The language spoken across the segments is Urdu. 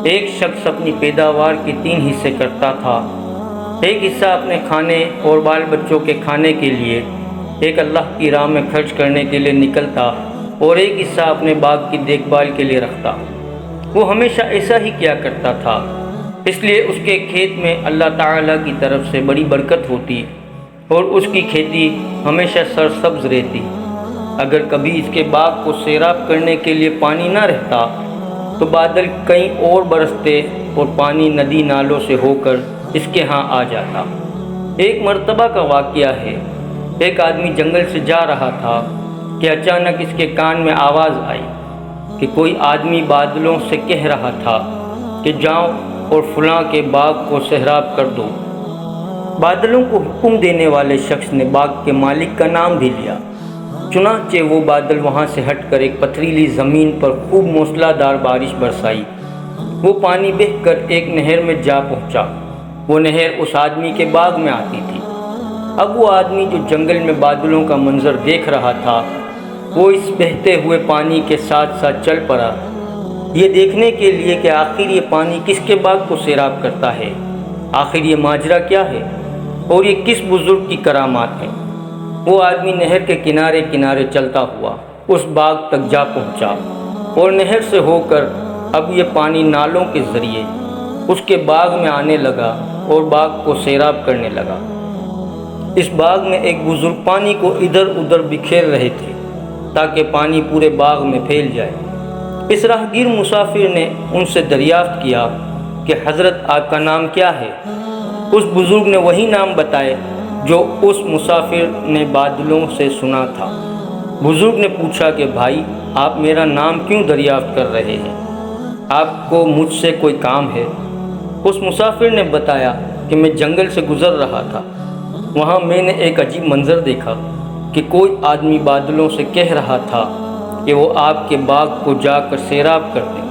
ایک شخص اپنی پیداوار کے 3 حصے کرتا تھا۔ ایک حصہ اپنے کھانے اور بال بچوں کے کھانے کے لیے، ایک اللہ کی راہ میں خرچ کرنے کے لیے نکلتا اور ایک حصہ اپنے باغ کی دیکھ بھال کے لیے رکھتا۔ وہ ہمیشہ ایسا ہی کیا کرتا تھا، اس لیے اس کے کھیت میں اللہ تعالیٰ کی طرف سے بڑی برکت ہوتی اور اس کی کھیتی ہمیشہ سرسبز رہتی۔ اگر کبھی اس کے باغ کو سیراب کرنے کے لیے پانی نہ رہتا تو بادل کہیں اور برستے اور پانی ندی نالوں سے ہو کر اس کے ہاں آ جاتا۔ ایک مرتبہ کا واقعہ ہے، ایک آدمی جنگل سے جا رہا تھا کہ اچانک اس کے کان میں آواز آئی کہ کوئی آدمی بادلوں سے کہہ رہا تھا کہ جاؤ اور فلاں کے باغ کو سیراب کر دو۔ بادلوں کو حکم دینے والے شخص نے باغ کے مالک کا نام بھی لیا۔ چنانچہ وہ بادل وہاں سے ہٹ کر ایک پتھریلی زمین پر خوب موسلا دار بارش برسائی۔ وہ پانی بہہ کر ایک نہر میں جا پہنچا۔ وہ نہر اس آدمی کے باغ میں آتی تھی۔ اب وہ آدمی جو جنگل میں بادلوں کا منظر دیکھ رہا تھا، وہ اس بہتے ہوئے پانی کے ساتھ ساتھ چل پڑا، یہ دیکھنے کے لیے کہ آخر یہ پانی کس کے باغ کو سیراب کرتا ہے، آخر یہ ماجرا کیا ہے اور یہ کس بزرگ کی کرامات ہیں۔ وہ آدمی نہر کے کنارے کنارے چلتا ہوا اس باغ تک جا پہنچا اور نہر سے ہو کر اب یہ پانی نالوں کے ذریعے اس کے باغ میں آنے لگا اور باغ کو سیراب کرنے لگا۔ اس باغ میں ایک بزرگ پانی کو ادھر ادھر بکھیر رہے تھے تاکہ پانی پورے باغ میں پھیل جائے۔ اس راہگیر مسافر نے ان سے دریافت کیا کہ حضرت آپ کا نام کیا ہے؟ اس بزرگ نے وہی نام بتائے جو اس مسافر نے بادلوں سے سنا تھا۔ بزرگ نے پوچھا کہ بھائی، آپ میرا نام کیوں دریافت کر رہے ہیں؟ آپ کو مجھ سے کوئی کام ہے؟ اس مسافر نے بتایا کہ میں جنگل سے گزر رہا تھا، وہاں میں نے ایک عجیب منظر دیکھا کہ کوئی آدمی بادلوں سے کہہ رہا تھا کہ وہ آپ کے باغ کو جا کر سیراب کر دیں۔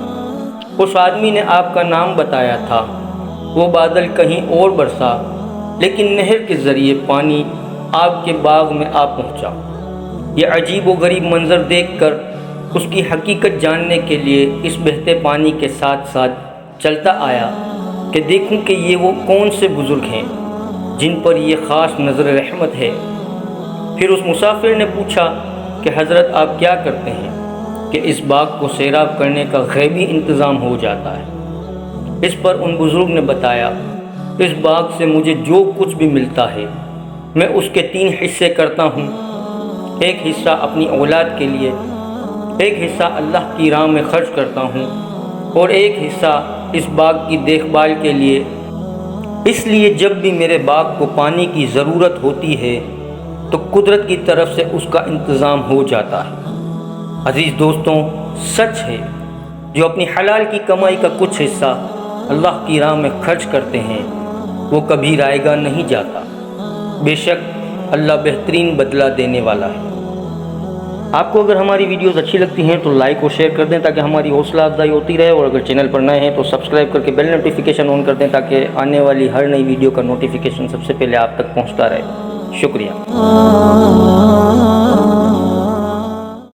اس آدمی نے آپ کا نام بتایا تھا۔ وہ بادل کہیں اور برسا لیکن نہر کے ذریعے پانی آپ کے باغ میں آ پہنچا۔ یہ عجیب و غریب منظر دیکھ کر اس کی حقیقت جاننے کے لیے اس بہتے پانی کے ساتھ ساتھ چلتا آیا کہ دیکھوں کہ یہ وہ کون سے بزرگ ہیں جن پر یہ خاص نظر رحمت ہے۔ پھر اس مسافر نے پوچھا کہ حضرت آپ کیا کرتے ہیں کہ اس باغ کو سیراب کرنے کا غیبی انتظام ہو جاتا ہے؟ اس پر ان بزرگ نے بتایا، اس باغ سے مجھے جو کچھ بھی ملتا ہے میں اس کے 3 حصے کرتا ہوں، ایک حصہ اپنی اولاد کے لیے، ایک حصہ اللہ کی راہ میں خرچ کرتا ہوں اور ایک حصہ اس باغ کی دیکھ بھال کے لیے۔ اس لیے جب بھی میرے باغ کو پانی کی ضرورت ہوتی ہے تو قدرت کی طرف سے اس کا انتظام ہو جاتا ہے۔ عزیز دوستوں، سچ ہے، جو اپنی حلال کی کمائی کا کچھ حصہ اللہ کی راہ میں خرچ کرتے ہیں وہ کبھی رائے گاہ نہیں جاتا۔ بے شک اللہ بہترین بدلہ دینے والا ہے۔ آپ کو اگر ہماری ویڈیوز اچھی لگتی ہیں تو لائک اور شیئر کر دیں تاکہ ہماری حوصلہ افزائی ہوتی رہے، اور اگر چینل پر نئے ہیں تو سبسکرائب کر کے بیل نوٹیفیکیشن آن کر دیں تاکہ آنے والی ہر نئی ویڈیو کا نوٹیفیکیشن سب سے پہلے آپ تک پہنچتا رہے۔ شکریہ۔